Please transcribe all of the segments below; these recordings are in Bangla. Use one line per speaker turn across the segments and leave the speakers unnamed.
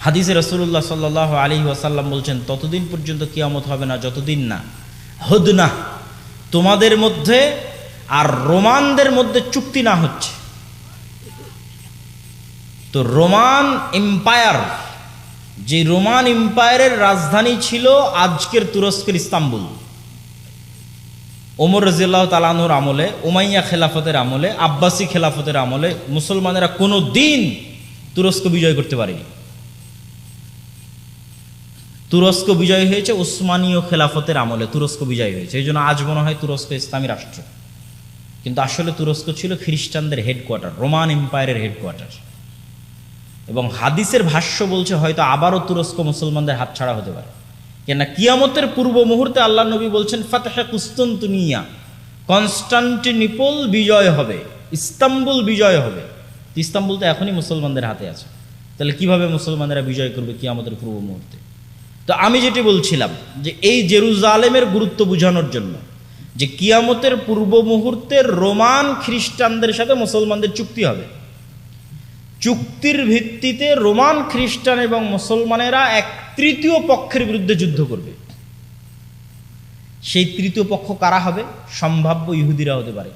হাদিসে রাসূলুল্লাহ সাল্লাল্লাহু আলাইহি ওয়াসাল্লাম বলছেন, ততদিন পর্যন্ত কিয়ামত হবে না যতদিন না হুদনা তোমাদের মধ্যে আর রোমানদের মধ্যে চুক্তি না হচ্ছে। তো রোমান এম্পায়ার, যে রোমান এম্পায়ারের রাজধানী ছিল আজকের তুরস্কের ইস্তাম্বুল, ওমর রাদিয়াল্লাহু তাআলা আনহুর আমলে, উমাইয়া খেলাফতের আমলে, আব্বাসী খেলাফতের আমলে মুসলমানেরা কোনো দিন তুরস্ক বিজয় করতে পারেনি। তুরস্ক বিজয় হয়েছে উসমানীয় খেলাফতের আমলে, তুরস্ক বিজয় হয়েছে। এই জন্য আজ মনে হয় তুরস্ক ইসলামী রাষ্ট্র, কিন্তু আসলে তুরস্ক ছিল খ্রিস্টানদের হেডকোয়ার্টার, রোমান এম্পায়ারের হেডকোয়ার্টার। এবং হাদিসের ভাষ্য বলছে হয়তো আবারও তুরস্ক মুসলমানদের হাতছাড়া হতে পারে, কেননা কিয়ামতের পূর্ব মুহূর্তে আল্লাহ নবী বলছেন ফাতহে কুস্তান্তনিয়া, কনস্টান্টিনোপল বিজয় হবে, ইস্তাম্বুল বিজয় হবে। ইস্তাম্বুল তো এখনই মুসলমানদের হাতে আছে, তাহলে কিভাবে মুসলমানেরা বিজয় করবে কিয়ামতের পূর্ব মুহূর্তে? তো আমি যেটি বলছিলাম যে এই জেরুজালেমের গুরুত্ব বোঝানোর জন্য যে কিয়ামতের পূর্ব মুহূর্তে রোমান খ্রিস্টানদের সাথে মুসলমানদের চুক্তি হবে, চুক্তির ভিত্তিতে রোমান খ্রিস্টান এবং মুসলমানেরা এক তৃতীয় পক্ষের বিরুদ্ধে যুদ্ধ করবে। সেই তৃতীয় পক্ষ কারা হবে? সম্ভাব্য ইহুদিরা হতে পারে,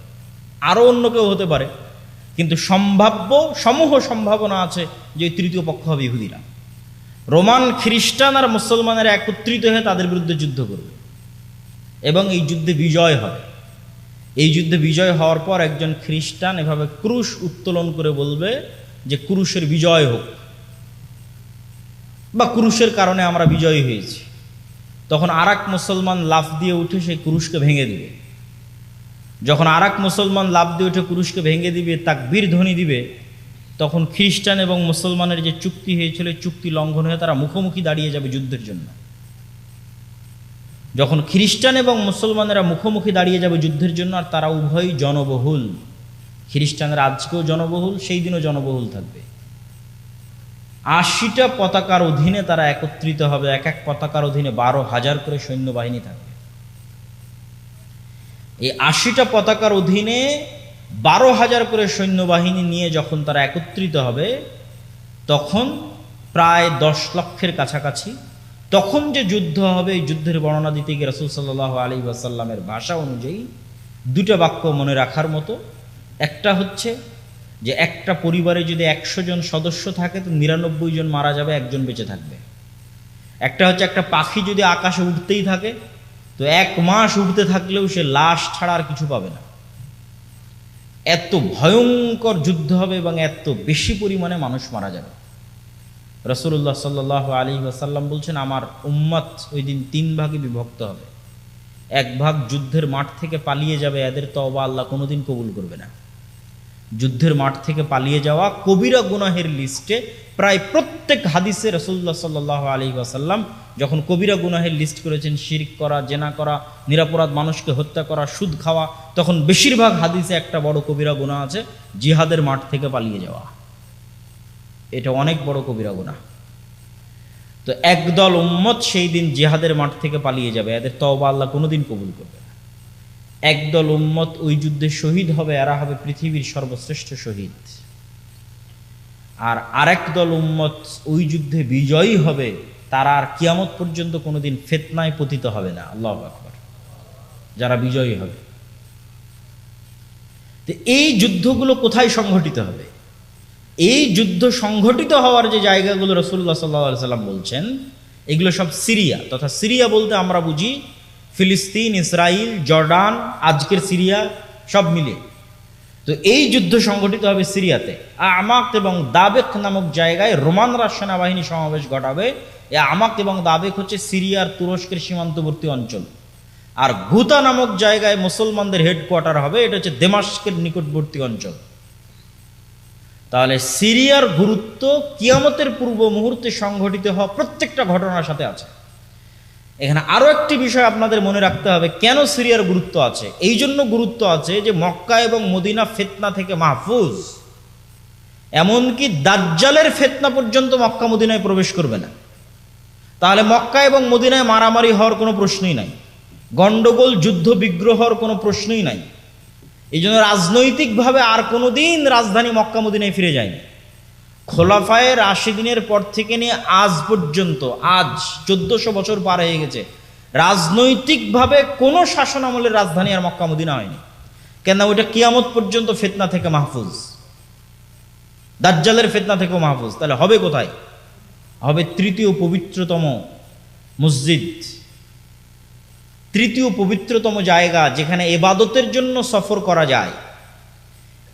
আরও অন্য কেউ হতে পারে, কিন্তু সমূহ সম্ভাবনা আছে যে তৃতীয় পক্ষ হবে ইহুদিরা। রোমান খ্রিস্টান আর মুসলমানেরা একত্রিত হয়ে তাদের বিরুদ্ধে যুদ্ধ করবে এবং এই যুদ্ধে বিজয় হবে। এই যুদ্ধে বিজয় হওয়ার পর একজন খ্রিস্টান এভাবে ক্রুশ উত্তোলন করে বলবে যে ক্রুশের বিজয় হোক, বা ক্রুশের কারণে আমরা বিজয়ী হয়েছি। তখন আরেক মুসলমান লাফ দিয়ে উঠে সেই ক্রুশকে ভেঙে দিবে। যখন আরেক মুসলমান লাফ দিয়ে উঠে ক্রুশকে ভেঙে দিবে, তাকবীর ধ্বনি দিবে, তখন খ্রিস্টান এবং মুসলমানের যে চুক্তি হয়েছিল চুক্তি লঙ্ঘন হয়ে তারা মুখোমুখি দাঁড়িয়ে যাবে যুদ্ধের জন্য। যখন খ্রিস্টান এবং মুসলমানেরা মুখোমুখি দাঁড়িয়ে যাবে যুদ্ধের জন্য, আর তারা উভয়ই জনবহুল, খ্রিস্টানরা আজকেও জনবহুল, সেই দিনও জনবহুল থাকবে। 80টা পতাকার অধীনে তারা একত্রিত হবে, এক এক পতাকার অধীনে 12,000 করে সৈন্যবাহিনী থাকবে। এই 80টা পতাকার অধীনে 12,000 করে সৈন্যবাহিনী নিয়ে যখন তারা একত্রিত হবে, তখন প্রায় 10 লক্ষের কাছাকাছি। তখন যে যুদ্ধ হবে, এই যুদ্ধের বর্ণনা দিতে গিয়ে রাসূল সাল্লাল্লাহু আলাইহি ওয়াসাল্লামের ভাষা অনুযায়ী 2টা বাক্য মনে রাখার মতো। একটা হচ্ছে যে একটা পরিবারে যদি 100 জন সদস্য থাকে তো 99 জন মারা যাবে, একজন বেঁচে থাকবে। একটা হচ্ছে একটা পাখি যদি আকাশে উঠতেই থাকে তো 1 মাস উঠতে থাকলেও সে লাশ ছাড়া আর কিছু পাবে না। এত ভয়ঙ্কর যুদ্ধ হবে এবং এত বেশি পরিমাণে মানুষ মারা যাবে। রাসূলুল্লাহ সাল্লাল্লাহু আলাইহি ওয়াসাল্লাম বলছেন, আমার উম্মত ওই দিন 3 ভাগে বিভক্ত হবে। 1 ভাগ যুদ্ধের মাঠ থেকে পালিয়ে যাবে, এদের তওবা আল্লাহ কোনোদিন কবুল করবে না। যুদ্ধের মাঠ থেকে পালিয়ে যাওয়া কবিরা গুনাহের লিস্টে প্রায় প্রত্যেক হাদিসে রাসূলুল্লাহ সাল্লাল্লাহু আলাইহি ওয়াসাল্লাম যখন কবিরা গুনাহের লিস্ট করেছেন, শিরক করা, জেনা করা, নিরপরাধ মানুষকে হত্যা করা, সুদ খাওয়া, তখন বেশিরভাগ হাদিসে একটা বড় কবিরা গুনাহ আছে, জিহাদের মাঠ থেকে পালিয়ে যাওয়া। এটা অনেক বড় কবিরা গুনাহ। তো একদল উম্মত সেই দিন জিহাদের মাঠ থেকে পালিয়ে যাবে, এদের তওবা আল্লাহ কোনোদিন কবুল করবে না। একদল উম্মত ওই যুদ্ধে শহীদ হবে, এরা হবে পৃথিবীর সর্বশ্রেষ্ঠ শহীদ। আর আরেক দল উম্মত ওই যুদ্ধে বিজয়ী হবে, তারা আর কিয়ামত পর্যন্ত কোনোদিন ফিতনায় পতিত হবে না। আল্লাহু আকবার। যারা বিজয়ী হবে। তো এই যুদ্ধগুলো কোথায় সংঘটিত হবে? এই যুদ্ধ সংঘটিত হওয়ার যে জায়গাগুলো রাসূলুল্লাহ সাল্লাল্লাহু আলাইহি ওয়াসাল্লাম বলছেন, এগুলো সব সিরিয়া, তথা সিরিয়া বলতে আমরা বুঝি ফিলিস্তিন, ইসরায়েল, জর্ডান, আজকের সিরিয়া সব মিলে। তো এই যুদ্ধ সংঘটিত হবে সিরিয়াতে। আমাক এবং দাবেক নামক জায়গায় রোমানরা সেনাবাহিনী সমাবেশ ঘটাবে। এই আমাক এবং দাবেক হচ্ছে সিরিয়ার তুরস্কের সীমান্তবর্তী অঞ্চল। আর গুতা নামক জায়গায় মুসলমানদের হেডকোয়ার্টার হবে, এটা হচ্ছে দেমাস্কের নিকটবর্তী অঞ্চল। তাহলে সিরিয়ার গুরুত্ব কিয়ামতের পূর্ব মুহূর্তে সংঘটিত হওয়া প্রত্যেকটা ঘটনার সাথে আছে। এখানে আরো একটি বিষয় আপনাদের মনে রাখতে হবে, কেন সিরিয়ার গুরুত্ব আছে। এই জন্য গুরুত্ব আছে যে মক্কা এবং মদিনা ফিতনা থেকে মাহফুজ, এমনকি দাজ্জালের ফিতনা পর্যন্ত মক্কা মদিনায় প্রবেশ করবে না। তাহলে মক্কা এবং মদিনায় মারামারি হওয়ার কোনো প্রশ্নই নাই, গন্ডগোল, যুদ্ধ বিগ্রহ হওয়ার কোনো প্রশ্নই নাই। এই জন্য রাজনৈতিকভাবে আর কোনোদিন রাজধানী মক্কা মদিনায় ফিরে যায়নি। খোলাফায়ে রাশিদিনের পর থেকে নিয়ে আজ পর্যন্ত, আজ 1400 বছর পার হয়ে গেছে, রাজনৈতিকভাবে কোনো শাসন আমলের রাজধানী আর মক্কা মদিনা হয়নি। কেন? ওইটা কিয়ামত পর্যন্ত ফিতনা থেকে মাহফুজ, দাজ্জালের ফিতনা থেকেও মাহফুজ। তাহলে হবে কোথায়? হবে তৃতীয় পবিত্রতম মসজিদ, তৃতীয় পবিত্রতম জায়গা, যেখানে ইবাদতের জন্য সফর করা যায়।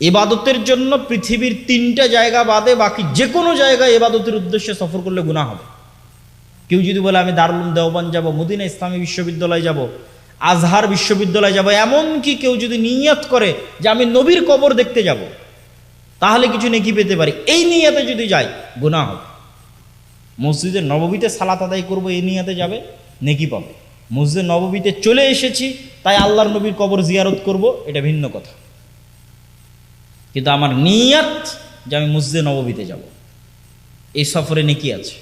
ইবাদতের জন্য পৃথিবীর 3টা জায়গা বাদে বাকি যে কোনো জায়গায় ইবাদতের উদ্দেশ্যে সফর করলে গুনাহ হবে। কেউ যদি বলে আমি দারুল উলুম দেওবন্দ যাব, মদিনা ইসলামী বিশ্ববিদ্যালয় যাব, আজহার বিশ্ববিদ্যালয় যাব, এমনকি কেউ যদি নিয়ত করে যে আমি নবীর কবর দেখতে যাব, তাহলে কিছু নেকি পেতে পারি, এই নিয়তে যদি যায় গুনাহ হবে। মসজিদে নববীতে সালাত আদায় করব, এই নিয়তে যাবে, নেকি পাবে। মসজিদে নববীতে চলে এসেছি তাই আল্লাহর নবীর কবর জিয়ারত করব, এটা ভিন্ন কথা। কিন্তু আমার নিয়ত যে আমি মসজিদে নববীতে যাব, এই সফরে নেকি আছে।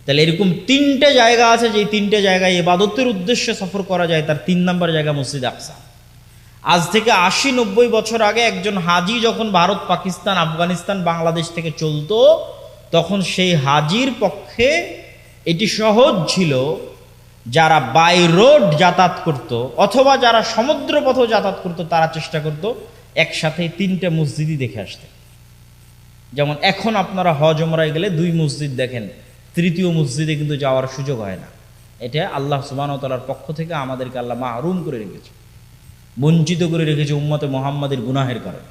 তাহলে এরকম 3টে জায়গা আছে, যে 3টে জায়গায় ইবাদতের উদ্দেশ্যে সফর করা যায়। তার 3 নম্বর জায়গা মসজিদ আকসা। আজ থেকে 80-90 বছর আগে একজন হাজি যখন ভারত, পাকিস্তান, আফগানিস্তান, বাংলাদেশ থেকে চলতো, তখন সেই হাজির পক্ষে এটি সহজ ছিল, যারা বাই রোড যাতায়াত করত অথবা যারা সমুদ্র পথেও যাতায়াত করত, তারা চেষ্টা করত একসাথে 3টে মসজিদই দেখে আসতে। যেমন এখন আপনারা হজ ওমরায় গেলে 2 মসজিদ দেখেন, তৃতীয় মসজিদে কিন্তু যাওয়ার সুযোগ হয় না। এটা আল্লাহ সুবহানাহু ওয়া তাআলার পক্ষ থেকে আমাদেরকে আল্লাহ মাহরুম করে রেখেছে, বঞ্চিত করে রেখেছে উম্মতে মুহাম্মাদের গুনাহের কারণে।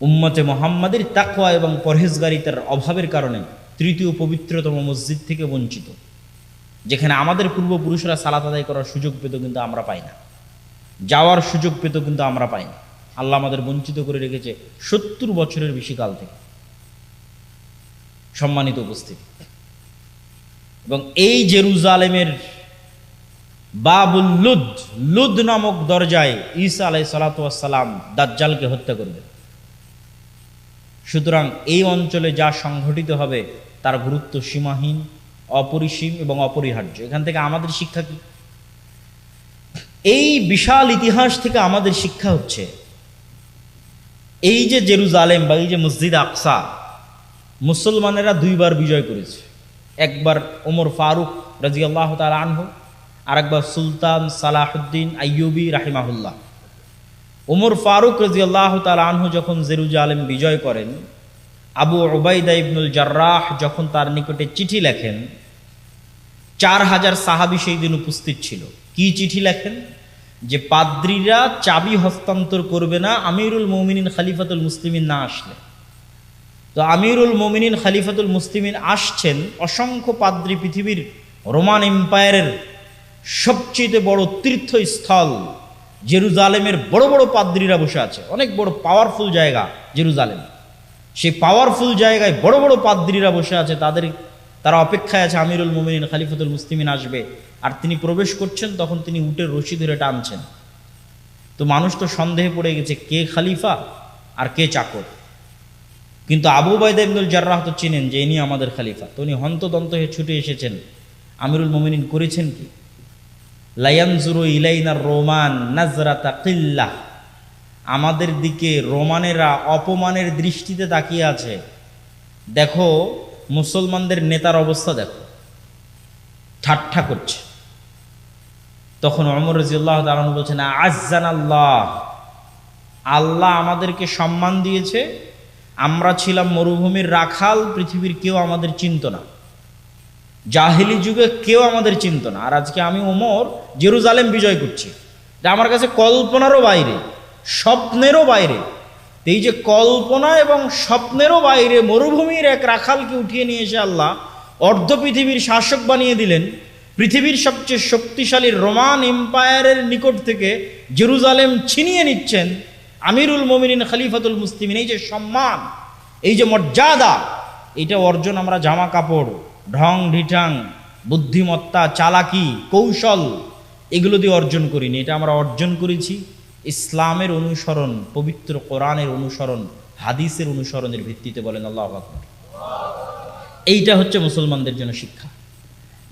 উম্মতে মুহাম্মাদের তাকওয়া এবং পরহেজগারিতার অভাবের কারণে তৃতীয় পবিত্রতম মসজিদ থেকে বঞ্চিত, যেখানে আমাদের পূর্বপুরুষরা সালাত আদায় করার সুযোগ পেত কিন্তু আমরা পাই না, যাওয়ার সুযোগ পেত কিন্তু আমরা পাই না। আল্লাহ আমাদের বঞ্চিত করে রেখেছে 70 বছরের বেশি কাল থেকে। সম্মানিত উপস্থিতি, এবং এই জেরুজালেমের বাবুল লুদ, লুদ নামক দরজায় ঈসা আলাইহিস সালাতু ওয়াস সালাম দাজ্জালকে হত্যা করবে। সুতরাং এই অঞ্চলে যা সংঘটিত হবে তার গুরুত্ব সীমাহীন, অপরিসীম এবং অপরিহার্য। এখান থেকে আমাদের শিক্ষা কি? এই বিশাল ইতিহাস থেকে আমাদের শিক্ষা হচ্ছে, এই যে জেরুজালেম বা এই যে মসজিদ আকসা, মুসলমানেরা 2বার বিজয় করেছে। একবার ওমর ফারুক রাদিয়াল্লাহু তাআলা আনহু, আর একবার সুলতান সালাহুদ্দিন আইয়ুবী রাহিমাহুল্লাহ। ওমর ফারুক রাদিয়াল্লাহু তাআলা আনহু যখন জেরুজালেম বিজয় করেন, আবু উবাইদা ইবনুল জাররাহ যখন তার নিকটে চিঠি লেখেন, 4000 সাহাবী সেই দিন উপস্থিত ছিল। কি চিঠি লেখেন? যে পাদ্রীরা চাবি হস্তান্তর করবে না আমিরুল মুমিনিন খলিফাতুল মুসলিমিন না আসলে। তো আমিরুল মুমিনিন খলিফাতুল মুসলিমিন আসছেন, অসংখ্য পাদ্রী, পৃথিবীর রোমান এম্পায়ারের সবচেয়ে বড় তীর্থস্থল জেরুজালেমের বড় বড় পাদ্রীরা বসে আছে, অনেক বড় পাওয়ারফুল জায়গা জেরুজালেম। সেই পাওয়ারফুল জায়গায় বড় বড় পাদ্রীরা বসে আছে, তারা অপেক্ষায় আছে আমিরুল মুমিনিন খলিফাতুল মুসলিমিন আসবে। আর তিনি প্রবেশ করছেন, তখন তিনি উটের রশি ধরে টানছেন। তো মানুষ তো সন্দেহে পড়ে গেছে কে খলিফা আর কে চাকর। কিন্তু আবু উবাইদা ইবনুল জাররাহ তো চিনেন যে ইনি আমাদের খলিফা। তো উনি হন্তদন্ত হয়ে ছুটে এসেছেন, আমিরুল মুমিনিন করেছেন কি? লায়ানজুরু ইলাইনার রোমান নাজরাতা কিল্লাহ, আমাদের দিকে রোমানেরা অপমানের দৃষ্টিতে তাকিয়ে আছে। দেখো মুসলমানদের নেতার অবস্থা দেখো, ঠাট্টা করছে। তখন ওমর রাদিয়াল্লাহু তাআলা বলছেন, আজ্জানাল্লাহ, আল্লাহ আমাদেরকে সম্মান দিয়েছে। আমরা ছিলাম মরুভূমির রাখাল, পৃথিবীর কেউ আমাদের চিনত না, জাহিলি যুগে কেউ আমাদের চিনত না। আর আজকে আমি ওমর জেরুজালেম বিজয় করছি, এটা আমার কাছে কল্পনারও বাইরে, স্বপ্নেরও বাইরে। এই যে কল্পনা এবং স্বপ্নেরও বাইরে মরুভূমির এক রাখালকে উঠিয়ে নিয়ে এসে আল্লাহ অর্ধ পৃথিবীর শাসক বানিয়ে দিলেন। পৃথিবীর সবচেয়ে শক্তিশালী রোমান এম্পায়ারের নিকট থেকে জেরুজালেম ছিনিয়ে নিচ্ছেন আমিরুল মুমিনিন খলিফাতুল মুসলিমিন। এই যে সম্মান, এই যে মর্যাদা, এটা অর্জন আমরা জামা কাপড়, ঢং ঢিঠাং, বুদ্ধিমত্তা, চালাকি, কৌশল এগুলো দিয়ে অর্জন করিনি। এটা আমরা অর্জন করেছি ইসলামের অনুসরণ, পবিত্র কোরআনের অনুসরণ, হাদিসের অনুসরণের ভিত্তিতে। বলেন আল্লাহু আকবার। এইটা হচ্ছে মুসলমানদের জন্য শিক্ষা,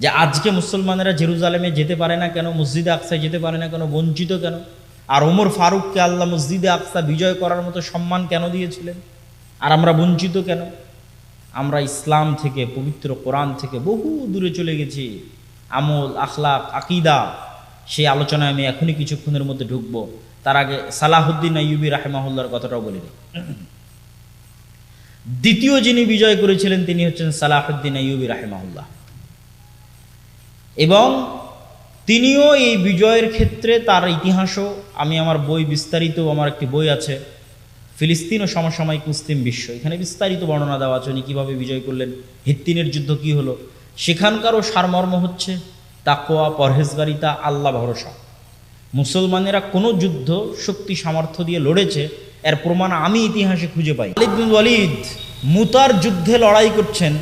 যে আজকে মুসলমানেরা জেরুজালেমে যেতে পারে না কেন, মসজিদে আকসায় যেতে পারে না কেন, বঞ্চিত কেন? আর ওমর ফারুককে আল্লাহ মসজিদে আকসা বিজয় করার মতো সম্মান কেন দিয়েছিলেন? আর আমরা বঞ্চিত কেন? আমরা ইসলাম থেকে, পবিত্র কোরআন থেকে বহু দূরে চলে গেছি। আমল, আখলাক, আকিদা, সেই আলোচনায় আমি এখনই কিছুক্ষণের মধ্যে ঢুকবো। তার আগে সালাহুদ্দিন আইয়ুবী রাহিমাহুল্লাহর কথাটাও বলে নিই। দ্বিতীয় যিনি বিজয় করেছিলেন তিনি হচ্ছেন সালাহুদ্দিন আইয়ুবী রাহিমাহুল্লাহ, এবং তিনিও এই বিজয়ের ক্ষেত্রে তার ইতিহাসও আমি আমার বই বিস্তারিত, আমার একটি বই আছে ফিলিস্তিন ও সমসাময়িক মুসলিম বিশ্ব, এখানে বিস্তারিত বর্ণনা দেওয়া আছে উনি কীভাবে বিজয় করলেন, হিত্তিনের যুদ্ধ কী হলো। সেখানকারও সারমর্ম হচ্ছে তাকওয়া, পরহেজগারিতা, আল্লাহ ভরসা। মুসলমানেরা কোনো যুদ্ধ শক্তি সামর্থ্য দিয়ে লড়েছে এর প্রমাণ আমি ইতিহাসে খুঁজে পাই। খালিদ বিন ওয়ালিদ মুতার যুদ্ধে লড়াই করছেন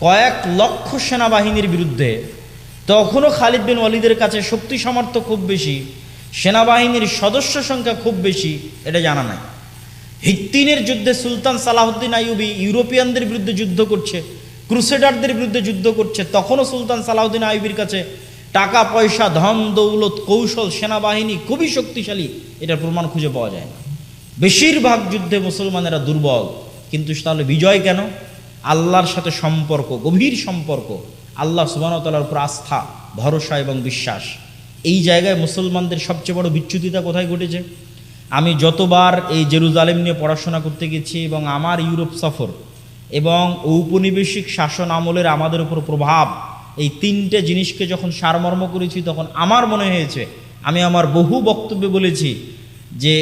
কয়েক লক্ষ সেনাবাহিনীর বিরুদ্ধে, তখনও খালিদ বিন ওয়ালিদের কাছে শক্তি সামর্থ্য খুব বেশি, সেনাবাহিনীর সদস্য সংখ্যা খুব বেশি, এটা জানা নাই। হিত্তিনের যুদ্ধে সুলতান সালাহুদ্দিন আইয়ুবী ইউরোপিয়ানদের বিরুদ্ধে যুদ্ধ করছে, ক্রুসেডারদের বিরুদ্ধে যুদ্ধ করছে, তখনও সুলতান সালাহুদ্দিন আইয়ুবীর কাছে টাকা পয়সা, ধন দৌলত, কৌশল, সেনাবাহিনী খুবই শক্তিশালী, এটার প্রমাণ খুঁজে পাওয়া যায় না। বেশিরভাগ যুদ্ধে মুসলমানেরা দুর্বল, কিন্তু তাহলে বিজয় কেন? আল্লাহর সাথে সম্পর্ক, গভীর সম্পর্ক, আল্লাহ সুবহানাহু ওয়া তাআলার উপর আস্থা, ভরসা এবং বিশ্বাস। এই জায়গায় মুসলমানদের সবচেয়ে বড় বিচ্যুতিতা কোথায় ঘটেছে? আমি যতবার এই জেরুজালেম নিয়ে পড়াশোনা করতে গেছি এবং আমার ইউরোপ সফর এবং ঔপনিবেশিক শাসন আমলের আমাদের উপর প্রভাব, এই তিনটে জিনিসকে যখন সারমর্ম করেছি, তখন আমার মনে হয়েছে, আমি আমার বহু বক্তব্যে বলেছি যে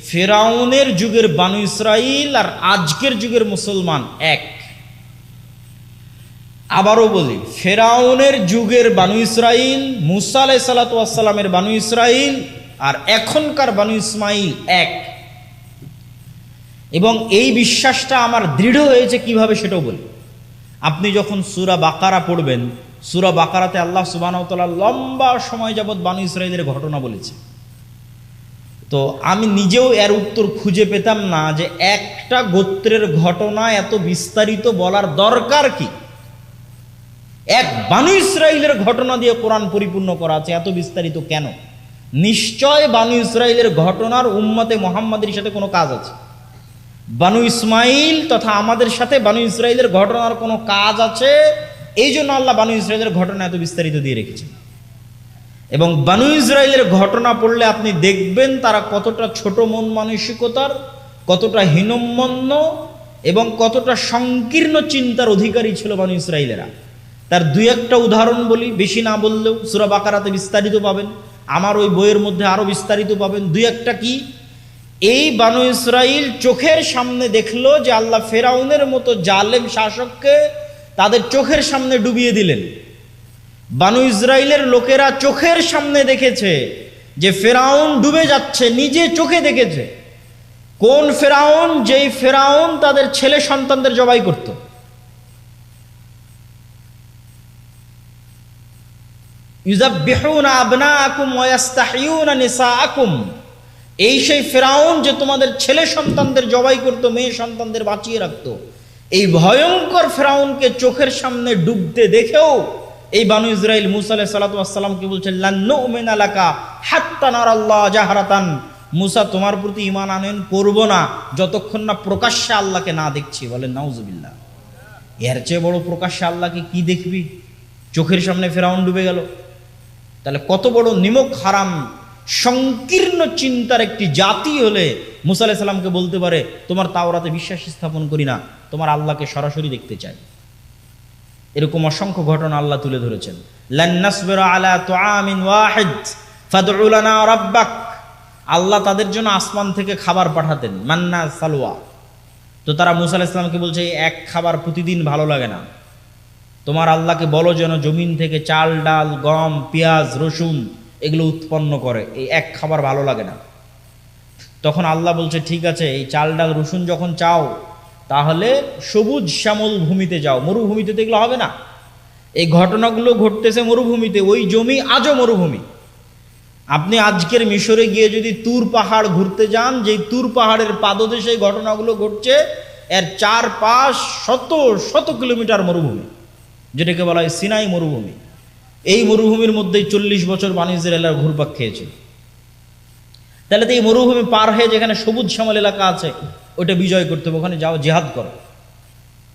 ফেরাউনের যুগের বানু ইসরাইল আর আজকের যুগের মুসলমান এক। আবারও বলি, ফেরাউনের যুগের বানু ইসরাইল, মুসা আলাইহিস সালাতু ওয়াস সালামের বানু ইসরাইল আর এখনকার বানু ইসমাইল এক। এবং এই বিশ্বাসটা আমার দৃঢ় হয়েছে কিভাবে সেটাও বলি। আপনি যখন সূরা বাকারা পড়বেন, সূরা বাকারাতে আল্লাহ সুবহানাহু ওয়া তাআলা লম্বা সময় যাবৎ বানু ইসরাইলের ঘটনা বলেছে। তো আমি নিজেও এর উত্তর খুঁজে পেতাম না যে একটা গোত্রের ঘটনা এত বিস্তারিত বলার দরকার কি। এক বানু ইসরাইলের ঘটনা দিয়ে কোরআন পরিপূর্ণ করা আছে, এত বিস্তারিত কেন? নিশ্চয় বানু ইসরাইলের ঘটনার উম্মতে মুহাম্মাদের সাথে কোনো কাজ আছে। বানু ইসমাইল তথা আমাদের সাথে বানু ইসরাইলের ঘটনার কোনো কাজ আছে, এই জন্য আল্লাহ বানু ইসরাইলের ঘটনা এত বিস্তারিত দিয়ে রেখেছেন। এবং বানু ইসরাইলের ঘটনা পড়লে আপনি দেখবেন তারা কতটা ছোট মন মানসিকতার, কতটা হীনম্মন্য এবং কতটা সংকীর্ণ চিন্তার অধিকারী ছিল বানু ইসরাইলেরা। তার দুই একটা উদাহরণ বলি, বেশি না বললেও সূরা বাকারাতে বিস্তারিত পাবেন, আমার ওই বইয়ের মধ্যে আরো বিস্তারিত পাবেন। দুই একটা কি, এই বানু ইসরাইল চোখের সামনে দেখলো যে আল্লাহ ফেরাউনের মতো জালেম শাসককে তাদের চোখের সামনে ডুবিয়ে দিলেন। বানু ইসরাইলের লোকেরা চোখের সামনে দেখেছে যে ফেরাউন ডুবে যাচ্ছে, নিজে চোখে দেখেছে। কোন ফেরাউন? যেই ফেরাউন তাদের ছেলে সন্তানদের জবাই করত। ইউযাব্বিহুনা আবনাআকুম ওয়া ইস্তাহয়ুনা নিসাআকুম, এই সেই ফেরাউন যে তোমাদের ছেলে সন্তানদের জবাই করত, মেয়ে সন্তানদের বাঁচিয়ে রাখত। এই ভয়ঙ্কর ফেরাউনকে চোখের সামনে ডুবতে দেখেও এই বানু ইসরাইল মুসা আলাইহিস সালাতু ওয়াস সালামকে বলছে লান নুমিনা লাকা হাত্তা নারাল্লাহ জাহরাতান, মুসা তোমার প্রতি ঈমান আনয়ন করব না যতক্ষণ না প্রকাশ্যে আল্লাহকে না দেখছি। বলেন নাউজুবিল্লাহ। এর চেয়ে বড় প্রকাশ্যে আল্লাহকে কি দেখবি? চোখের সামনে ফেরাউন ডুবে গেল। তাহলে কত বড় নিমক হারাম সংকীর্ণ চিন্তার একটি জাতি হলে মুসা আলাইহিস সালামকে বলতে পারে তোমার তাওরাতে বিশ্বাস স্থাপন করি না, তোমার আল্লাহকে সরাসরি দেখতে চাই। এরকম অসংখ্য ঘটনা আল্লাহ তুলে ধরেছেন। লান নাসবিরা আলা তুআমিন ওয়াহিদ ফাদউ লানা রাব্বাক, আল্লাহ তাদের জন্য আসমান থেকে খাবার পাঠাতেন, মান্না সালওয়া। তো তারা মুসা আলাইহিস সালামকে বলছে এক খাবার প্রতিদিন ভালো লাগে না, তোমার আল্লাহকে বলো যেন জমিন থেকে চাল ডাল গম পেঁয়াজ রসুন এগুলো উৎপন্ন করে, এই এক খাবার ভালো লাগে না। তখন আল্লাহ বলছে ঠিক আছে, এই চাল ডাল রসুন যখন চাও তাহলে সবুজ শ্যামল ভূমিতে যাও, মরুভূমিতে তো এগুলো হবে না। এই ঘটনাগুলো ঘটতেছে মরুভূমিতে, ওই জমি আজও মরুভূমি। আপনি আজকের মিশরে গিয়ে যদি তুর পাহাড় ঘুরতে যান, যেই তুর পাহাড়ের পাদদেশে এই ঘটনাগুলো ঘটছে, এর চারপাশ শত শত কিলোমিটার মরুভূমি, যেটাকে বলা হয় সিনাই মরুভূমি। এই মরুভূমির মধ্যেই 40 বছর বানু ইসরাঈলরা ঘুরপাক খেয়েছিল। তাহলে তো এই মরুভূমি পার হয়ে যেখানে সবুজ শ্যামল এলাকা আছে, ওটা বিজয় করতে হবে, ওখানে যাও জিহাদ করো।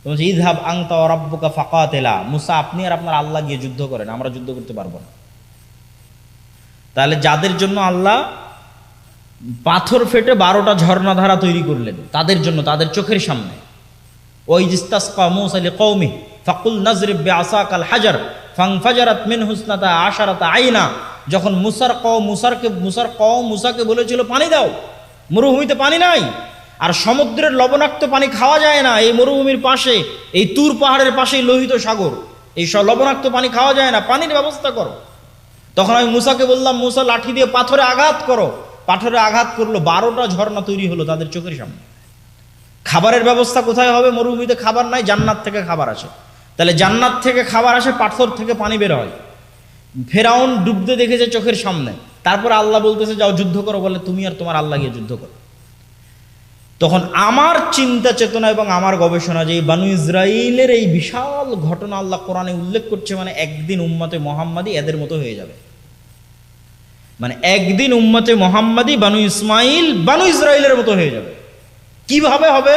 তোমার ইযহাব আনতা ওয়া রাব্বুকা ফাকাতিলা, মুসা আপনি আর আপনার আল্লাহ গিয়ে যুদ্ধ করেন, আমরা যুদ্ধ করতে পারবো না। তাহলে যাদের জন্য আল্লাহ পাথর ফেটে 12টা ঝর্ণাধারা তৈরি করলেন, তাদের জন্য, তাদের চোখের সামনে, ওই ইস্তাসকা মূসা লিকওমিহি ফাকুল নাজরিব বিআসাকাল হাজার ফানফাজারাত মিনহু ইসনাতা আশারাতা আইনা, যখন মুসার কওম মুসাকে বলেছিল পানি দাও, মরুভূমিতে পানি নাই, আর সমুদ্রের লবণাক্ত পানি খাওয়া যায় না, এই মরুভূমির পাশে, এই তুর পাহাড়ের পাশেই লোহিত সাগর, এই সব লবণাক্ত পানি খাওয়া যায় না, পানির ব্যবস্থা করো। তখন আমি মুসাকে বললাম, মুসা লাঠি দিয়ে পাথরে আঘাত করো, পাথরে আঘাত করলো, 12টা ঝর্ণা তৈরি হলো তাদের চোখের সামনে। খাবারের ব্যবস্থা কোথায় হবে? মরুভূমিতে খাবার নাই, জান্নাত থেকে খাবার আসে। তাহলে জান্নাত থেকে খাবার আসে, পাথর থেকে পানি বের হয়। ফেরাউন ডুবতে দেখেছে চোখের সামনে, তারপর আল্লাহ বলতেছে যাও যুদ্ধ করো, বলে তুমি আর তোমার আল্লাহ গিয়ে যুদ্ধ করো। তখন আমার চিন্তা চেতনা এবং আমার গবেষণা যে বানু ইসরাইলের এই বিশাল ঘটনা আল্লাহ কোরআনে উল্লেখ করছে, মানে একদিন উম্মতে মুহাম্মাদি এদের মতো হয়ে যাবে, মানে একদিন উম্মতে মুহাম্মাদি বানু ইসমাইল বানু ইসরাইলের মতো হয়ে যাবে। কিভাবে হবে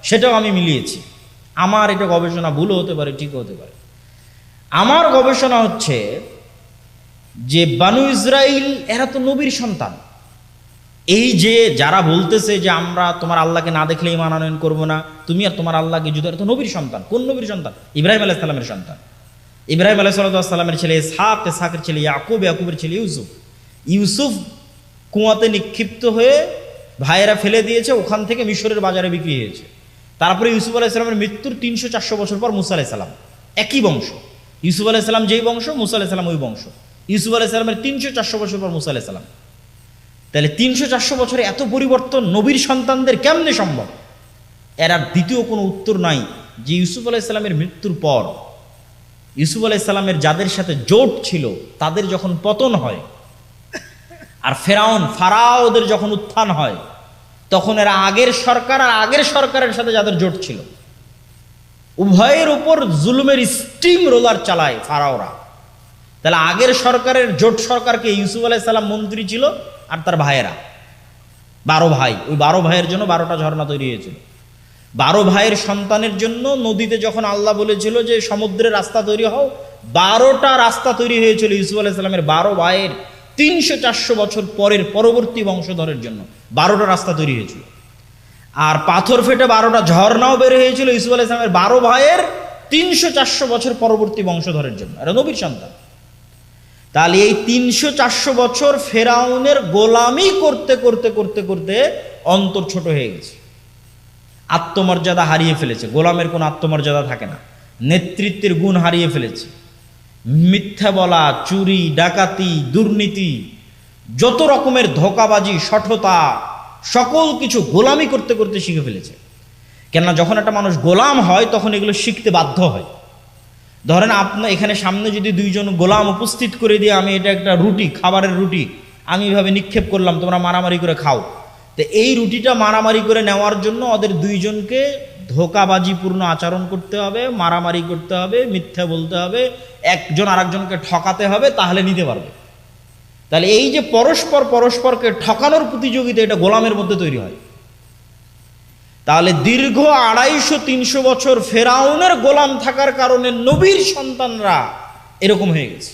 সেটাও আমি মিলিয়েছি। আমার এটা গবেষণা ভুলও হতে পারে, ঠিকও হতে পারে। আমার গবেষণা হচ্ছে যে বানু ইসরাইল এরা তো নবীর সন্তান। এই যে যারা বলতেছে যে আমরা তোমার আল্লাহকে না দেখলে ঈমান আনয়ন করবো না, তুমি আর তোমার আল্লাহকে যুদ্ধ, এরা তো নবীর সন্তান। কোন নবীর সন্তান? ইব্রাহিম আলাইহিস সালামের সন্তান। ইব্রাহিম আলাইহিস সালামের ছেলে ইসহাক, ইসহাকের ছেলে ইয়াকুব, ইয়াকুবের ছেলে ইউসুফ। ইউসুফ কুয়াতে নিক্ষিপ্ত হয়ে ভাইয়েরা ফেলে দিয়েছে, ওখান থেকে মিশরের বাজারে বিক্রি হয়েছে। তারপরে ইউসুফ আলাইহিস সালামের মৃত্যুর 300-400 বছর পর মুসা আলাইহিস সালাম, একই বংশ। ইউসুফ আলাইহিস সালাম যেই বংশ, মুসা আলাইহিস সালাম ওই বংশ। ইউসুফ আলাইহিস সালামের 300-400 বছর পর মুসা আলাইহিস সালাম। তাহলে 300-400 বছরে এত পরিবর্তন নবীর সন্তানদের কেমনে সম্ভব? এর আর দ্বিতীয় কোনো উত্তর নাই যে ইউসুফ আলাইহিস সালামের মৃত্যুর পর ইউসুফ আলাইহিস সালামের যাদের সাথে জোট ছিল তাদের যখন পতন হয়, আর ফারাওদের যখন উত্থান হয়, তখন এরা আগের সরকার আর আগের সরকারের সাথে যাদের জোট ছিল, উভয়ের উপর জুলুমের স্টিম রোলার চালায় ফারাওরা। তাহলে আগের সরকারের জোট সরকারকে ইউসুফ আলাইহিস সালাম মন্ত্রী ছিল, আর তার ভাইয়েরা 12 ভাই, ওই 12 ভাইয়ের জন্য 12টা ঝর্ণা তৈরি হয়েছিল। 12 ভাইয়ের সন্তানের জন্য নদীতে যখন আল্লাহ বলেছিল যে সমুদ্রের রাস্তা তৈরি হও, 12টা রাস্তা তৈরি হয়েছিল ইউসুফ আলাইহিস সালামের 12 ভাইয়ের 300-400 বছর পরের পরবর্তী বংশধরের জন্য 12টা রাস্তা তৈরি হয়েছিল। আর পাথর ফেটে 12টা ঝর্ণাও বের হয়েছিল ইউসুফ আলাইহিস সালামের 12 ভাইয়ের 300-400 বছর পরবর্তী বংশধরের জন্য। এরা নবীর সন্তান। তাহলে এই 300-400 বছর ফেরাউনের গোলামি করতে করতে করতে করতে অন্তর ছোট হয়ে গেছে, আত্মমর্যাদা হারিয়ে ফেলেছে, গোলামের কোনো আত্মমর্যাদা থাকে না, নেতৃত্বের গুণ হারিয়ে ফেলেছে, মিথ্যা বলা, চুরি, ডাকাতি, দুর্নীতি, যত রকমের ধোঁকাবাজি, শঠতা, সকল কিছু গোলামি করতে করতে শিখে ফেলেছে। কেননা যখন একটা মানুষ গোলাম হয় তখন এগুলো শিখতে বাধ্য হয়। ধরেন আপনার এখানে সামনে যদি 2 জন গোলাম উপস্থিত করে দিয়ে আমি এটা একটা রুটি, খাবারের রুটি, আমি এভাবে নিক্ষেপ করলাম, তোমরা মারামারি করে খাও। তো এই রুটিটা মারামারি করে নেওয়ার জন্য ওদের 2 জনকে ধোঁকাবাজিপূর্ণ আচরণ করতে হবে, মারামারি করতে হবে, মিথ্যা বলতে হবে, একজন আরেকজনকে ঠকাতে হবে, তাহলে নিতে পারবে। তাহলে এই যে পরস্পরকে ঠকানোর প্রতিযোগিতা, এটা গোলামের মধ্যে তৈরি হয়। তাহলে দীর্ঘ 250-300 বছর ফেরাউনের গোলাম থাকার কারণে নবীর সন্তানরা এরকম হয়ে গেছে।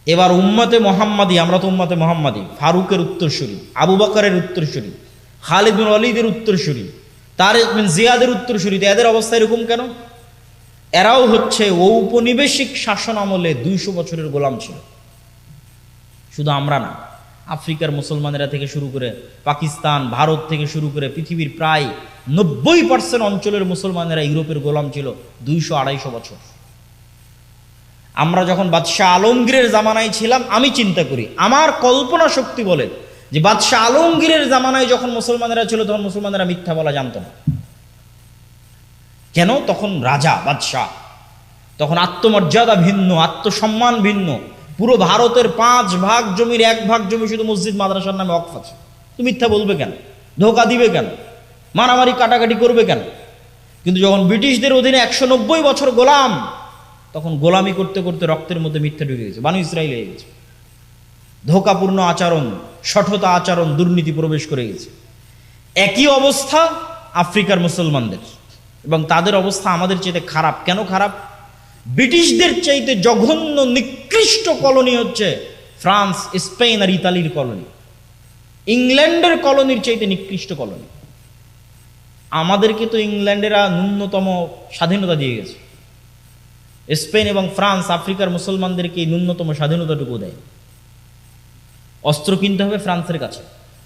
এবার উম্মতে মুহাম্মাদি, আমরা তো উম্মতে মুহাম্মাদি, ফারুকের উত্তরসূরি, আবু বকরের উত্তরসূরি, খালিদ বিন ওয়ালিদের উত্তরসূরি, তারিক বিন জিয়াদের উত্তরসূরি। এদের অবস্থা এরকম কেন? এরাও হচ্ছে ঔপনিবেশিক শাসন আমলে 200 বছরের গোলাম ছিল। শুধু আমরা না, আফ্রিকার মুসলমানেরা থেকে শুরু করে পাকিস্তান, ভারত থেকে শুরু করে পৃথিবীর প্রায় 90% অঞ্চলের মুসলমানেরা ইউরোপের গোলাম ছিল 200-250 বছর। আমরা যখন বাদশাহ আলমগীরের জামানায় ছিলাম, আমি চিন্তা করি, আমার কল্পনা শক্তি বলে যে বাদশাহ আলমগীরের জামানায় যখন মুসলমানেরা ছিল তখন মুসলমানেরা মিথ্যা বলা জানতো না। কেন? তখন রাজা, বাদশাহ, তখন আত্মমর্যাদা ভিন্ন, আত্মসম্মান ভিন্ন। পুরো ভারতের 5 ভাগ জমির 1 ভাগ জমি শুধু মসজিদ মাদ্রাসার নামে ওয়াকফ আছে। তুমি মিথ্যা বলবে কেন? ধোঁকা দিবে কেন? মারামারি কাটাকাটি করবে কেন? কিন্তু যখন ব্রিটিশদের অধীনে 190 বছর গোলাম, তখন গোলামি করতে করতে রক্তের মধ্যে মিথ্যা ঢুকে গেছে, বানু ইসরাইল হয়ে গেছে। ধোঁকাপূর্ণ আচরণ, শঠতা আচরণ, দুর্নীতি প্রবেশ করে গেছে। একই অবস্থা আফ্রিকার মুসলমানদের, এবং তাদের অবস্থা আমাদের চাইতে খারাপ। কেন খারাপ? ব্রিটিশদের চাইতে জঘন্য নিকৃষ্ট কলোনি হচ্ছে ফ্রান্স, স্পেন আর ইতালির কলোনি। ইংল্যান্ডের কলোনির চাইতে নিকৃষ্ট কলোনি। আমাদেরকে তো ইংল্যান্ডেরা ন্যূনতম স্বাধীনতা দিয়ে গেছে, স্পেন এবং ফ্রান্স আফ্রিকার মুসলমানদেরকে এই ন্যূনতম স্বাধীনতাটুকু দেয়। অস্ত্র কিনতে হবে ফ্রান্সের কাছে,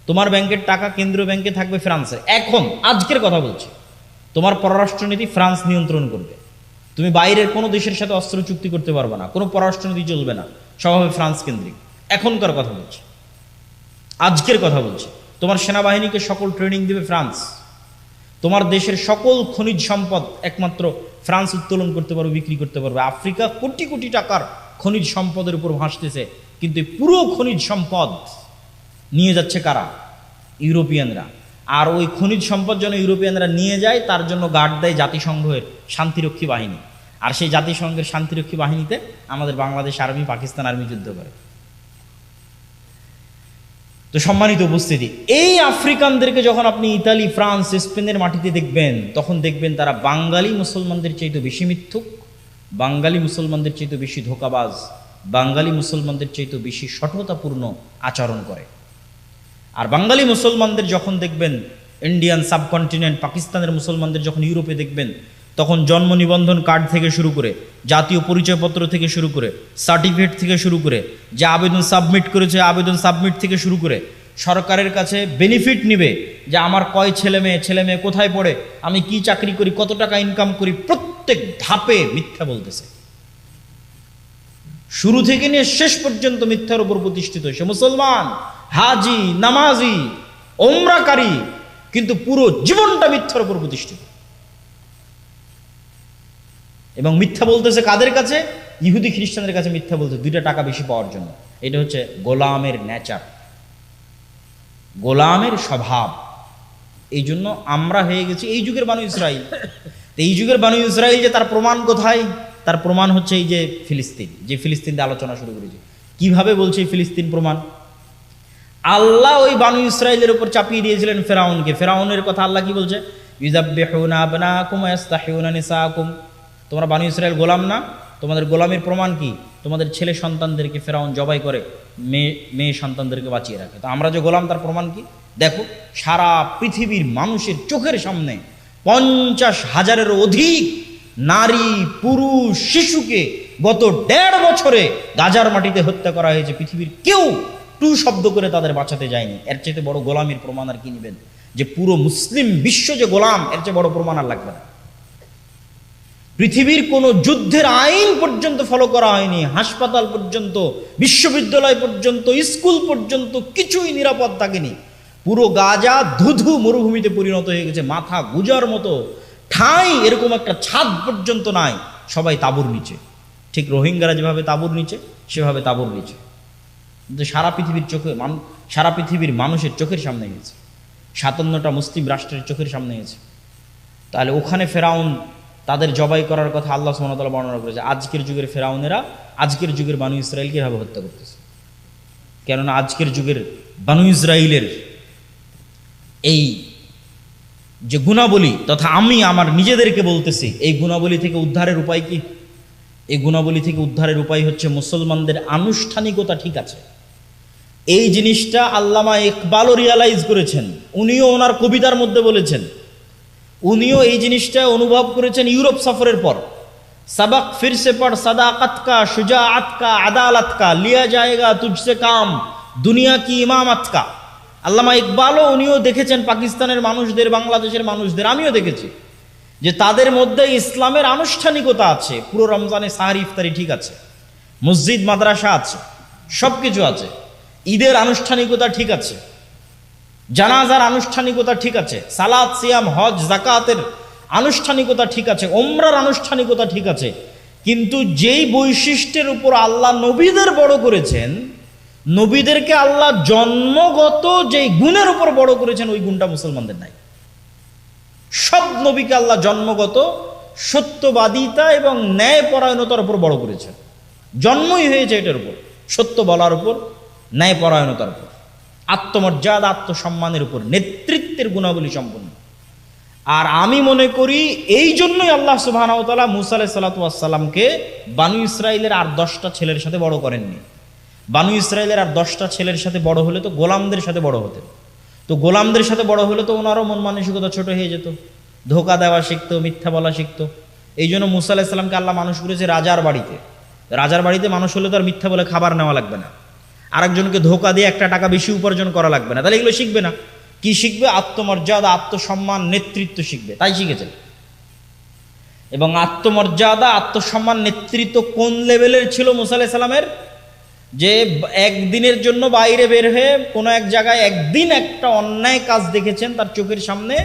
তোমার ব্যাংকের টাকা কেন্দ্রীয় ব্যাংকে থাকবে ফ্রান্সের। এখন আজকের কথা বলছি, তোমার পররাষ্ট্রনীতি ফ্রান্স নিয়ন্ত্রণ করবে। তুমি বাইরের কোনো দেশের সাথে অস্ত্র চুক্তি করতে পারবে না, কোনো পররাষ্ট্রনীতি চলবে না, সব হবে ফ্রান্স কেন্দ্রিক। এখনকার কথা বলছি, আজকের কথা বলছি। তোমার সেনাবাহিনীকে সকল ট্রেনিং দিবে ফ্রান্স। তোমার দেশের সকল খনিজ সম্পদ একমাত্র ফ্রান্স উত্তোলন করতে পারবে, বিক্রি করতে পারবে। আফ্রিকা কোটি কোটি টাকার খনিজ সম্পদের উপর ভাসতেছে, কিন্তু পুরো খনিজ সম্পদ নিয়ে যাচ্ছে কারা? ইউরোপিয়ানরা। আর ওই খনিজ সম্পদ যেন ইউরোপিয়ানরা নিয়ে যায়, তার জন্য গার্ড দেয় জাতিসংঘের শান্তিরক্ষী বাহিনী। আর সেই জাতিসংঘের শান্তিরক্ষী বাহিনীতে আমাদের বাংলাদেশ আর্মি, পাকিস্তান আর্মি যুদ্ধ করে। তো সম্মানিত উপস্থিতি, এই আফ্রিকানদেরকে যখন আপনি ইতালি, ফ্রান্স, স্পেনের মাটিতে দেখবেন, তখন দেখবেন তারা বাঙালি মুসলমানদের চাইতে বেশি মিথ্যুক, বাঙালি মুসলমানদের চাইতে বেশি ধোঁকাবাজ, বাঙালি মুসলমানদের চাইতে বেশি সঠতাপূর্ণ আচরণ করে। আর বাঙালি মুসলমানদের যখন দেখবেন ইন্ডিয়ান সাবকন্টিনেন্ট, পাকিস্তানের মুসলমানদের যখন ইউরোপে দেখবেন, তখন জন্ম নিবন্ধন কার্ড থেকে শুরু করে, জাতীয় পরিচয়পত্র থেকে শুরু করে, সার্টিফিকেট থেকে শুরু করে, যে আবেদন সাবমিট করেছে আবেদন সাবমিট থেকে শুরু করে, সরকারের কাছে বেনিফিট নিবে যে আমার কয় ছেলে মেয়ে কোথায় পড়ে, আমি কি চাকরি করি, কত টাকা ইনকাম করি, প্রত্যেক ধাপে মিথ্যা বলতেছে। শুরু থেকে নিয়ে শেষ পর্যন্ত মিথ্যার উপর প্রতিষ্ঠিত। সে মুসলমান, হাজি, নামাজি, ওমরাকারী, কিন্তু পুরো জীবনটা মিথ্যার উপর প্রতিষ্ঠিত। এবং মিথ্যা বলতেছে কাদের কাছে? ইহুদি খ্রিস্টানদের কাছে মিথ্যা বলতে, 2টা টাকা বেশি পাওয়ার জন্য। এটা হচ্ছে গোলামের নেচার, গোলামের স্বভাব। এই জন্য আমরা হয়ে গেছি এই যুগের বানু ইসরাইল। এই যুগের বানু ইসরাইল যে তার প্রমাণ কোথায়? তার প্রমাণ হচ্ছে এই যে ফিলিস্তিন, যে ফিলিস্তিন দিয়ে আলোচনা শুরু করেছি। কিভাবে বলছে এই ফিলিস্তিন প্রমাণ? আল্লাহ ওই বানু ইসরাইলের উপর চাপিয়ে দিয়েছিলেন ফেরাউনকে। ফেরাউনের কথা আল্লাহ কি বলছে? ইউযাব্বিহুনা আবনাকুম ওয়া ইস্তাহইউনা নিসাআকুম। তোমরা বানু ইসরাইল গোলাম না? তোমাদের গোলামের প্রমাণ কি? তোমাদের ছেলে সন্তানদেরকে ফেরাউন জবাই করে, মেয়ে সন্তানদেরকে বাঁচিয়ে রাখে। তো আমরা যে গোলাম, তার প্রমাণ কি? দেখো, সারা পৃথিবীর মানুষের চোখের সামনে 50,000-এরও অধিক নারী, পুরুষ, শিশুকে গত 1.5 বছরে গাজার মাটিতে হত্যা করা হয়েছে। পৃথিবীর কেউ টু শব্দ করে তাদের বাঁচাতে যায়নি। এর চেয়ে বড় গোলামির প্রমাণ আর কি নেবেন? যে পুরো মুসলিম বিশ্ব যে গোলাম, এর চেয়ে বড় প্রমাণ আর লাগবে না। পৃথিবীর কোনো যুদ্ধের আইন পর্যন্ত ফলো করা হয়নি, হাসপাতাল পর্যন্ত, বিশ্ববিদ্যালয় পর্যন্ত, স্কুল পর্যন্ত কিছুই নিরাপদ থাকেনি। পুরো গাজা ধুধু মরুভূমিতে পরিণত হয়ে গেছে। মাথা গুজার মতো ঠাঁই এরকম একটা ছাদ পর্যন্ত নাই, সবাই তাঁবুর নিচে। ঠিক রোহিঙ্গারা যেভাবে তাঁবুর নিচে, সেভাবে তাঁবুর নিচে। কিন্তু সারা পৃথিবীর চোখে, সারা পৃথিবীর মানুষের চোখের সামনে গেছে, 57টা মুসলিম রাষ্ট্রের চোখের সামনে গেছে। তাহলে ওখানে ফেরাউন তাদের জবাই করার কথা আল্লাহ সুবহানাহু ওয়া তাআলা বর্ণনা করেছে। আজকের যুগের ফেরাউনেরা আজকের যুগের বানু ইসরাইলকে এভাবে হত্যা করতেছে। কেননা আজকের যুগের বানু ইসরাইলের এই যে গুণাবলী, তথা আমি আমার নিজেদেরকে বলতেছি, এই গুণাবলী থেকে উদ্ধারের উপায় কি? এই গুণাবলী থেকে উদ্ধারের উপায় হচ্ছে মুসলমানদের আনুষ্ঠানিকতা ঠিক আছে। এই জিনিসটা আল্লামা ইকবালও রিয়ালাইজ করেছেন, উনিও ওনার কবিতার মধ্যে বলেছেন। উনিও এই জিনিসটা অনুভব করেছেন ইউরোপ সফরের পর। सबक फिर से पढ़ सदाकत का, शुजाअत का, अदालत का, लिया जाएगा तुझसे काम, दुनिया की इमामत का। আল্লামা ইকবালও উনিও দেখেছেন পাকিস্তানের মানুষদের, বাংলাদেশের মানুষদের, আমিও দেখেছি যে তাদের মধ্যে ইসলামের আনুষ্ঠানিকতা আছে। পুরো রমজানে সাহারি ইফতারি ঠিক আছে, মসজিদ মাদ্রাসা আছে, সব কিছু আছে। ঈদের আনুষ্ঠানিকতা ঠিক আছে, জানাজার আনুষ্ঠানিকতা ঠিক আছে, সালাত, সিয়াম, হজ, যাকাতের আনুষ্ঠানিকতা ঠিক আছে, ওমরার আনুষ্ঠানিকতা ঠিক আছে। কিন্তু যেই বৈশিষ্ট্যের উপর আল্লাহ নবীদের বড় করেছেন, নবীদেরকে আল্লাহ জন্মগত যেই গুণের উপর বড় করেছেন, ওই গুণটা মুসলমানদের নাই। সব নবীকে আল্লাহ জন্মগত সত্যবাদিতা এবং ন্যায়পরায়ণতার উপর বড় করেছেন। জন্মই হয়েছে এটার উপর, সত্য বলার উপর, ন্যায়পরায়ণতার উপর। আত্মমর্যাদা, আত্মসম্মানের উপর, নেতৃত্বের গুণাবলী সম্পন্ন। আর আমি মনে করি এই জন্যই আল্লাহ সুবহানাহু ওয়া তাআলা মূসা আলাইহিস সালাতু ওয়াস সালামকে বানু ইসরাইলের আর 10টা ছেলের সাথে বড় করেননি। বানু ইসরাইলের আর 10টা ছেলের সাথে বড় হলে তো গোলামদের সাথে বড় হতেন। তো গোলামদের সাথে বড় হলে তো ওনারও মন মানসিকতা ছোট হয়ে যেত, ধোকা দেওয়া শিখতো, মিথ্যা বলা শিখতো। এই জন্য মূসা আলাইহিস সালামকে আল্লাহ মানুষ করেছে রাজার বাড়িতে। রাজার বাড়িতে মানুষ হলে তো আর মিথ্যা বলে খাবার নেওয়া লাগবে না, আরেকজনকে ধোকা দিয়ে একটা টাকা বেশি উপার্জন করা লাগবে না। তাহলে এগুলো শিখবে না, কি শিখবে? আত্মমর্যাদা, আত্মসম্মান, নেতৃত্ব শিখবে। তাই শিখেছেন। এবং আত্মমর্যাদা, আত্মসম্মান, নেতৃত্ব কোন লেভেলের ছিল মূসা আলাইহিস সালামের? যে একদিনের জন্য বাইরে বের হয়ে কোনো এক জায়গায় একদিন একটা অন্যায় কাজ দেখেছেন তার চোখের সামনে,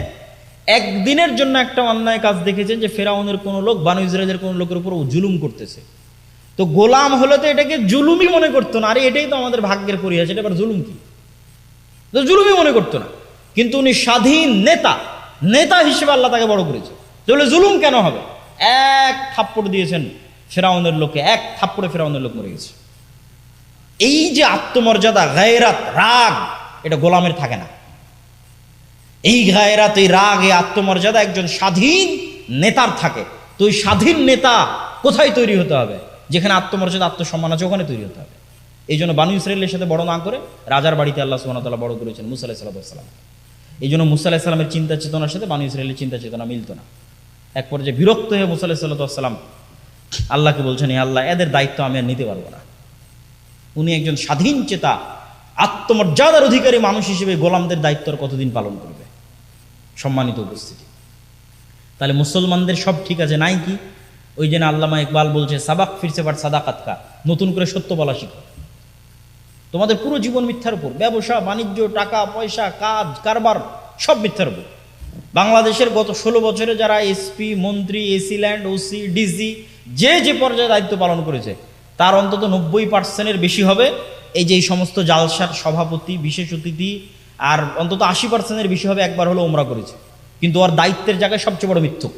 একদিনের জন্য একটা অন্যায় কাজ দেখেছেন যে ফেরাউনের কোনো লোক বানু ইসরাইলের কোনো লোকের উপর জুলুম করতেছে। তো গোলাম হলে তো এটাকে জুলুমই মনে করতো না, আরে এটাই তো আমাদের ভাগ্যের পরিহাস, এটা এবার জুলুম কি? তো জুলুমই মনে করতো না। কিন্তু উনি স্বাধীন নেতা হিসেবে আল্লাহ তাকে বড় করেছে। তাহলে জুলুম কেন হবে? এক থাপ্পড় দিয়েছেন ফেরাউনের লোককে, এক থাপ্পড়ে ফেরাউনের লোক মরে গেছে। এই যে আত্মমর্যাদা, গায়রাত, রাগ, এটা গোলামের থাকে না। এই গায়রাত, এই রাগ, এই আত্মমর্যাদা একজন স্বাধীন নেতার থাকে। তো ওই স্বাধীন নেতা কোথায় তৈরি হতে হবে? যেখানে আত্মমর্যাদা, আত্মসম্মান আছে, ওখানে তৈরি হতে হবে। এই জন্য বানু ইসরাইলের সাথে বড় না করে রাজার বাড়িতে আল্লাহ সুবহানাহু ওয়া তাআলা বড় করেছেন মূসা আলাইহিস সালাম। এই জন্য মূসা আলাইহিস সালামের চিন্তা চেতনার সাথে বানু ইসরাইলের চিন্তা চেতনা মিলত না। এক পর্যায়ে বিরক্ত হয়ে মূসা আলাইহিস সালাম আল্লাহকে বলছেন, হে আল্লাহ, এদের দায়িত্ব আমি আর নিতে পারবো না। উনি একজন স্বাধীন চেতা, আত্মমর্যাদার অধিকারী মানুষ হিসেবে গোলামদের দায়িত্ব কতদিন পালন করবে? সম্মানিত উপস্থিতি, তাহলে মুসলমানদের সব ঠিক আছে নাই কি? ওই জন্য আল্লামা ইকবাল বলছে, সাবাক ফিরছে বাট সাদাকাত কা, নতুন করে সত্য বলা শিখো। তোমাদের পুরো জীবন মিথ্যার উপর, ব্যবসা বাণিজ্য, টাকা পয়সা, কাজ কারবার সব মিথ্যার উপর। বাংলাদেশের গত 16 বছরে যারা এসপি, মন্ত্রী, এসি ল্যান্ড, ওসি, ডিসি যে পর্যায়ে দায়িত্ব পালন করেছে তার অন্তত 90% বেশি হবে এই যে এই সমস্ত জালসার সভাপতি, বিশেষ অতিথি, আর অন্তত 80% বেশি হবে একবার হলো ওমরা করেছে। কিন্তু ওর দায়িত্বের জায়গায় সবচেয়ে বড় মিথ্যুক,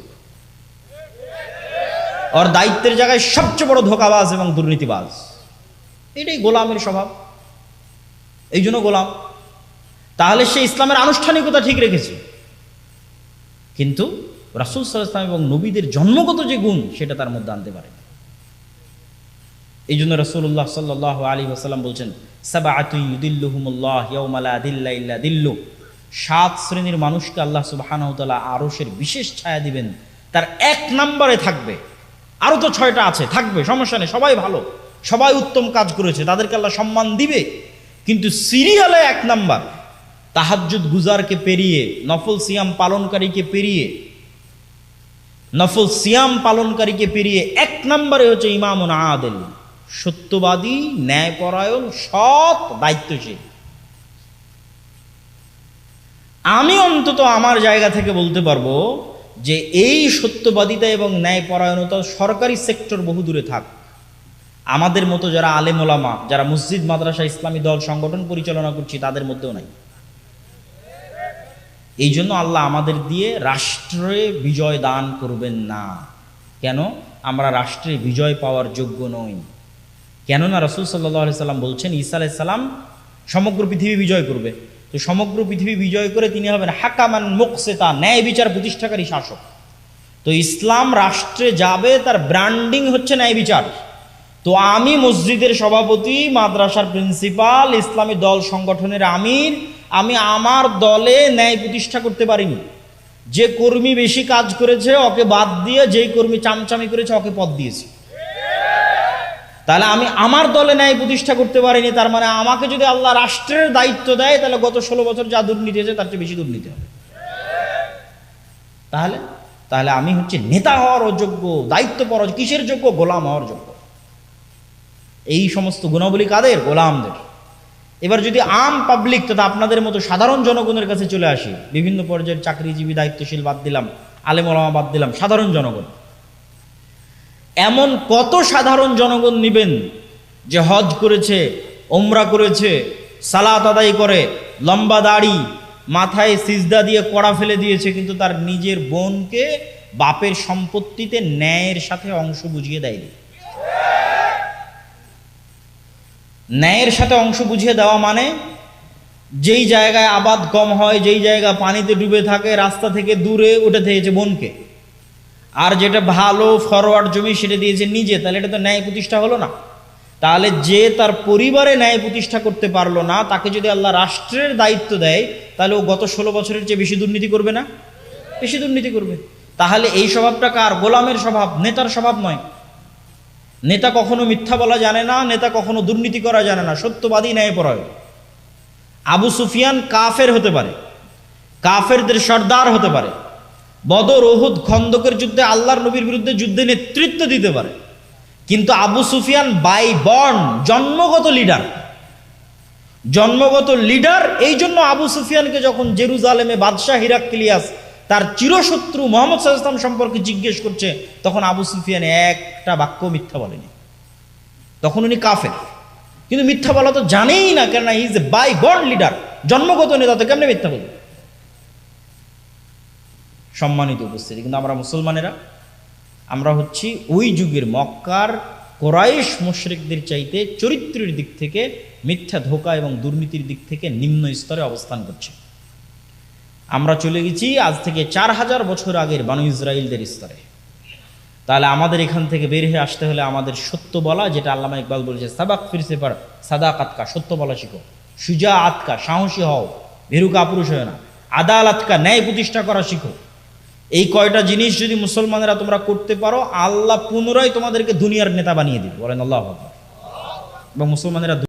ওর দায়িত্বের জায়গায় সবচেয়ে বড় ধোঁকাবাজ এবং দুর্নীতিবাজ। এটাই গোলামের স্বভাব, এই জন্য গোলাম। তাহলে সে ইসলামের আনুষ্ঠানিকতা ঠিক রেখেছে, কিন্তু রাসূল সাল্লাল্লাহু আলাইহি ওয়াসাল্লাম এবং নবীদের জন্মগত যে গুণ সেটা তার মধ্যে আনতে পারে। এই জন্য রাসূলুল্লাহ সাল্লাল্লাহু আলাইহি ওয়াসাল্লাম বলছেন, সাবআতুন ইউদিল্লুহুমুল্লাহ ইয়াওমা লা দিল্লা ইল্লা দিল্লু, 7 শ্রেণীর মানুষকে আল্লাহ সুবহানাহু ওয়া তাআলা আরশের বিশেষ ছায়া দিবেন, তার 1 নম্বরে থাকবে। আরো তো 6টা আছে, থাকবে, সমস্যা নেই, সবাই ভালো, সবাই উত্তম কাজ করেছে, তাদেরকে আল্লাহ সম্মান দিবে। কিন্তু সিরিয়ালে 1 নাম্বার, তাহাজ্জুদ গুজারকে পেরিয়ে, নফল সিয়াম পালনকারীকে পেরিয়ে 1 নম্বরে হচ্ছে ইমামুন আদিল, সত্যবাদী, ন্যায়পরায়ণ, সৎ, দায়িত্বশীল। আমি অন্তত আমার জায়গা থেকে বলতে পারবো যে এই সত্যবাদিতা এবং ন্যায়পরায়ণতা সরকারি সেক্টর বহু দূরে থাক, আমাদের মতো যারা আলেম ওলামা, যারা মসজিদ, মাদ্রাসা, ইসলামী দল সংগঠন পরিচালনা করছি তাদের মধ্যেও নাই। এই জন্য আল্লাহ আমাদের দিয়ে রাষ্ট্রে বিজয় দান করবেন না। কেন? আমরা রাষ্ট্রে বিজয় পাওয়ার যোগ্য নই। কেননা রাসূল সাল্লাল্লাহু আলাইহি সাল্লাম বলছেন, ঈসা আলাইহিস সালাম সমগ্র পৃথিবী বিজয় করবে। তো সমগ্র পৃথিবী বিজয় করে তিনি হবেন হাকামান মুকসিতা, ন্যায় বিচার প্রতিষ্ঠাকারী শাসক। তো ইসলাম রাষ্ট্রে যাবে, তার ব্র্যান্ডিং হচ্ছে ন্যায় বিচার। তো আমি মসজিদের সভাপতি, মাদ্রাসার প্রিন্সিপাল, ইসলামী দল সংগঠনের আমির, আমি আমার দলে ন্যায় প্রতিষ্ঠা করতে পারিনি। যে কর্মী বেশি কাজ করেছে ওকে বাদ দিয়ে যেই কর্মী চামচামি করেছে ওকে পদ দিয়েছি। তাহলে আমি আমার দলে ন্যায় প্রতিষ্ঠা করতে পারিনি, তার মানে আমাকে যদি আল্লাহ রাষ্ট্রের দায়িত্ব দেয় তাহলে গত 16 বছর যা দুর্নীতি হয়েছে তার চেয়ে বেশি দুর্নীতি হবে। তাহলে আমি হচ্ছে নেতা হওয়ার অযোগ্য, দায়িত্বপর, কিসের যোগ্য? গোলাম হওয়ার যোগ্য। এই সমস্ত গুণাবলী কাদের? গোলামদের। এবার যদি আম পাবলিক তথা আপনাদের মতো সাধারণ জনগণের কাছে চলে আসি, বিভিন্ন পর্যায়ের চাকরিজীবী, দায়িত্বশীল বাদ দিলাম, আলেম ওলামা বাদ দিলাম, সাধারণ জনগণ, এমন কত সাধারণ জনগণ নিবেন যে হজ করেছে, ওমরা করেছে, সালাত আদায় করে, লম্বা দাড়ি, মাথায় সিজদা দিয়ে কড়া ফেলে দিয়েছে, কিন্তু তার নিজের বোনকে বাপের সম্পত্তিতে ন্যায়ের সাথে অংশ বুঝিয়ে দেয়নি। ন্যায়ের সাথে অংশ বুঝিয়ে দেওয়া মানে যেই জায়গায় আবাদ কম হয়, যেই জায়গা পানিতে ডুবে থাকে, রাস্তা থেকে দূরে, ওটা দিয়েছে বোনকে। আর যেটা ভালো ফরওয়ার্ড জমি সেটা দিয়েছে নিজে। তাহলে এটা তো ন্যায় প্রতিষ্ঠা হলো না। তাহলে যে তার পরিবারে ন্যায় প্রতিষ্ঠা করতে পারলো না, তাকে যদি আল্লাহ রাষ্ট্রের দায়িত্ব দেয়, তাহলে ও গত 16 বছরের চেয়ে বেশি দুর্নীতি করবে না? বেশি দুর্নীতি করবে। তাহলে এই স্বভাবটা কার? গোলামের স্বভাব, নেতার স্বভাব নয়। নেতা কখনো মিথ্যা বলা জানে না, নেতা কখনো দুর্নীতি করা জানে না, সত্যবাদী, ন্যায়পরায়ণ। আবু সুফিয়ান কাফের হতে পারে, কাফেরদের সর্দার হতে পারে, বদর, উহুদ, খন্দকের যুদ্ধে আল্লাহর নবীর বিরুদ্ধে যুদ্ধে নেতৃত্ব দিতে পারে, কিন্তু আবু সুফিয়ান বাই বর্ন, জন্মগত লিডার। জন্মগত লিডার। এই জন্য আবু সুফিয়ানকে যখন জেরুজালেমে বাদশাহ হিরাক্লিয়াস তার চিরশত্রু মুহাম্মদ সাল্লাল্লাহু আলাইহি ওয়াসাল্লাম সম্পর্কে জিজ্ঞেস করছে, তখন আবু সুফিয়ান একটা বাক্য মিথ্যা বলেনি। তখন উনি কাফের, কিন্তু মিথ্যা বলা তো জানেই না, কেননা he is a by born leader, জন্মগত নেতা, তো কেমনে মিথ্যা বলবে? সম্মানিত উপস্থিতি, কিন্তু আমরা মুসলমানেরা, আমরা হচ্ছি ওই যুগের মক্কার কোরাইশ মুশরিকদের চাইতে চরিত্রের দিক থেকে, মিথ্যা, ধোঁকা এবং দুর্নীতির দিক থেকে নিম্ন স্তরে অবস্থান করছি। আমরা চলে গেছি আজ থেকে 4000 বছর আগের বানু ইসরাইলদের স্তরে। তাহলে আমাদের এখান থেকে বের হয়ে আসতে হলে আমাদের সত্য বলা, যেটা আল্লামা ইকবাল বলেছে, সাবাক ফিরসে পার সাদাকাতকা, সত্য বলা শিখো, সুজা আতকা, সাহসী হও, ভেরুকা পুরুষ হয় না, আদালতকা, ন্যায় প্রতিষ্ঠা করা শিখো। এই কয়টা জিনিস যদি মুসলমানেরা তোমরা করতে পারো, আল্লাহ পুনরায় তোমাদেরকে দুনিয়ার নেতা বানিয়ে দিবে। বলেন আল্লাহু আকবার। এবং মুসলমানেরা